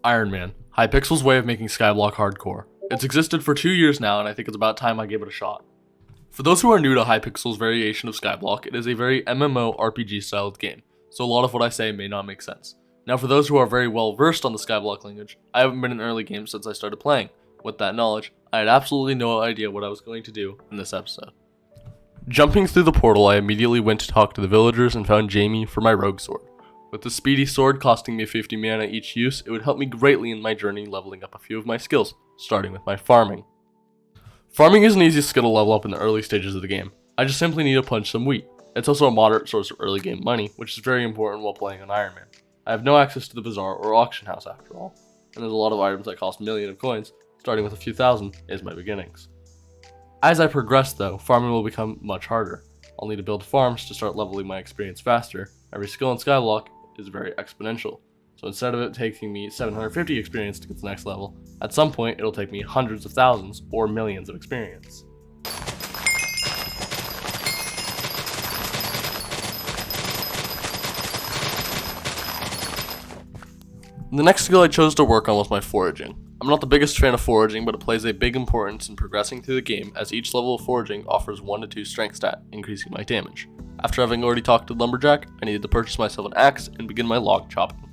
Iron Man, Hypixel's way of making Skyblock hardcore. It's existed for 2 years now, and I think it's about time I gave it a shot. For those who are new to Hypixel's variation of Skyblock, it is a very MMO RPG styled game, so a lot of what I say may not make sense. Now for those who are very well versed on the Skyblock language, I haven't been in early games since I started playing. With that knowledge, I had absolutely no idea what I was going to do in this episode. Jumping through the portal, I immediately went to talk to the villagers and found Jamie for my rogue sword. With the speedy sword costing me 50 mana each use, it would help me greatly in my journey leveling up a few of my skills, starting with my farming. Farming is an easy skill to level up in the early stages of the game. I just simply need to punch some wheat. It's also a moderate source of early game money, which is very important while playing on Iron Man. I have no access to the bazaar or auction house after all, and there's a lot of items that cost millions of coins, starting with a few thousand is my beginnings. As I progress though, farming will become much harder. I'll need to build farms to start leveling my experience faster. Every skill in Skyblock is very exponential, so instead of it taking me 750 experience to get to the next level, at some point it'll take me hundreds of thousands or millions of experience. The next skill I chose to work on was my foraging. I'm not the biggest fan of foraging, but it plays a big importance in progressing through the game, as each level of foraging offers 1 to 2 strength stat, increasing my damage. After having already talked to Lumberjack, I needed to purchase myself an axe and begin my log chopping.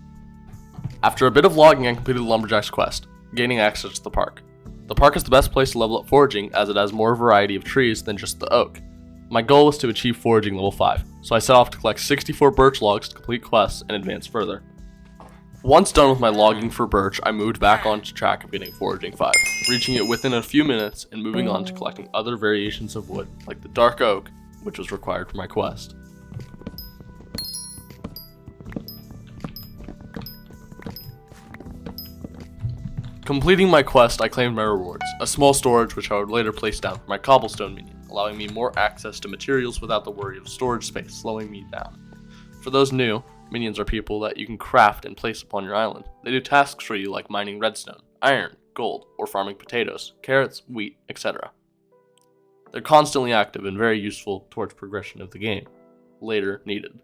After a bit of logging, I completed Lumberjack's quest, gaining access to the park. The park is the best place to level up foraging, as it has more variety of trees than just the oak. My goal was to achieve foraging level 5, so I set off to collect 64 birch logs to complete quests and advance further. Once done with my logging for birch, I moved back onto track of getting foraging 5, reaching it within a few minutes and moving on to collecting other variations of wood, like the dark oak, which was required for my quest. Completing my quest, I claimed my rewards, a small storage which I would later place down for my cobblestone minion, allowing me more access to materials without the worry of storage space slowing me down. For those new, minions are people that you can craft and place upon your island. They do tasks for you like mining redstone, iron, gold, or farming potatoes, carrots, wheat, etc. They're constantly active and very useful towards progression of the game, later needed.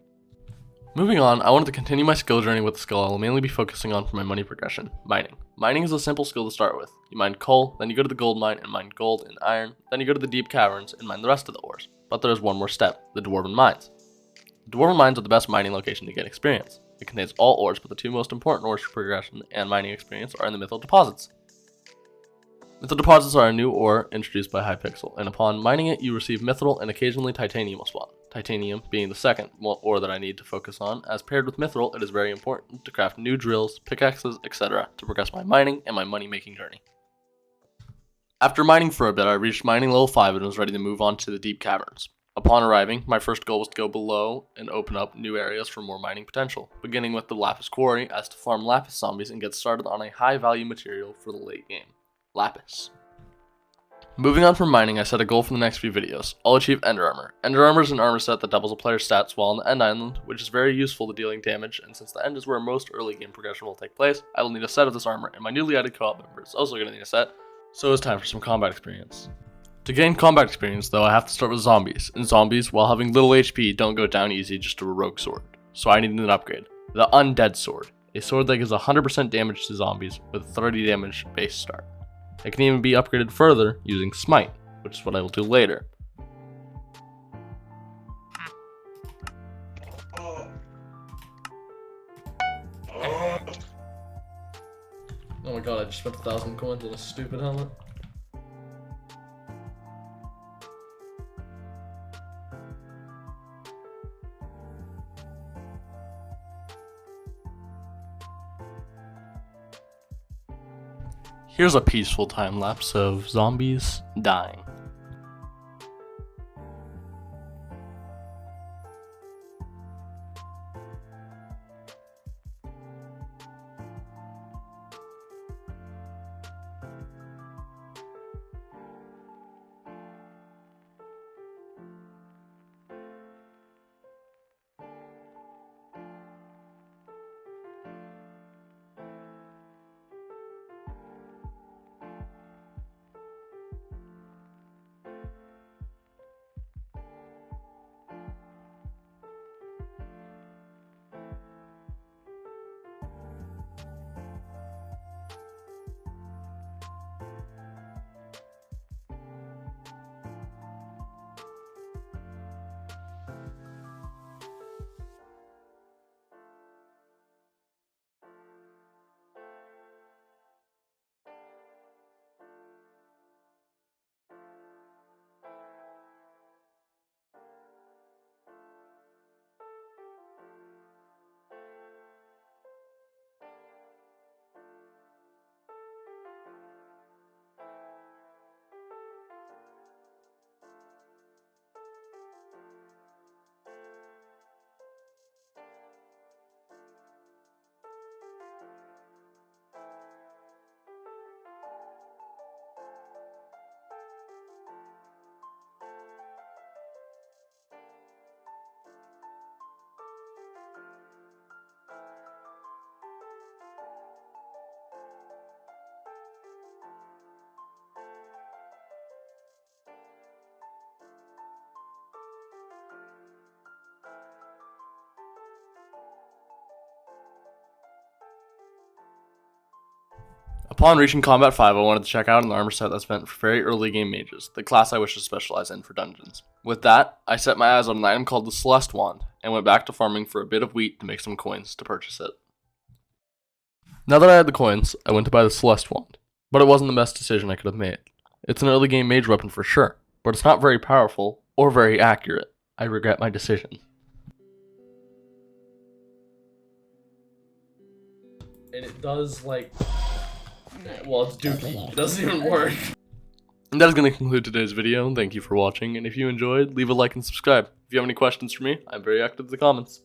Moving on, I wanted to continue my skill journey with the skill I will mainly be focusing on for my money progression, mining. Mining is a simple skill to start with. You mine coal, then you go to the gold mine and mine gold and iron, then you go to the deep caverns and mine the rest of the ores. But there is one more step, the Dwarven Mines. The Dwarven Mines are the best mining location to get experience. It contains all ores, but the 2 most important ores for progression and mining experience are in the Mythal Deposits. Mythal Deposits are a new ore introduced by Hypixel, and upon mining it, you receive Mithril and occasionally Titanium will spawn. Titanium being the second ore that I need to focus on, as paired with Mithril, it is very important to craft new drills, pickaxes, etc. to progress my mining and my money-making journey. After mining for a bit, I reached mining level 5 and was ready to move on to the deep caverns. Upon arriving, my first goal was to go below and open up new areas for more mining potential, beginning with the Lapis Quarry as to farm Lapis zombies and get started on a high value material for the late game, Lapis. Moving on from mining, I set a goal for the next few videos. I'll achieve Ender Armor. Ender Armor is an armor set that doubles a player's stats while on the End Island, which is very useful to dealing damage, and since the End is where most early game progression will take place, I will need a set of this armor, and my newly added co-op member is also going to need a set, so it's time for some combat experience. To gain combat experience though, I have to start with zombies, and zombies, while having little HP, don't go down easy just to a rogue sword. So I needed an upgrade. The Undead Sword, a sword that gives 100% damage to zombies with 30 damage base start. It can even be upgraded further using Smite, which is what I will do later. Oh my god, I just spent 1,000 coins on a stupid helmet. Here's a peaceful time lapse of zombies dying. Upon reaching Combat 5, I wanted to check out an armor set that's meant for very early game mages, the class I wish to specialize in for dungeons. With that, I set my eyes on an item called the Celeste Wand, and went back to farming for a bit of wheat to make some coins to purchase it. Now that I had the coins, I went to buy the Celeste Wand, but it wasn't the best decision I could have made. It's an early game mage weapon for sure, but it's not very powerful or very accurate. I regret my decision. And it does, like, well, it's dookie. It doesn't even work. And that is going to conclude today's video. Thank you for watching, and if you enjoyed, leave a like and subscribe. If you have any questions for me, I'm very active in the comments.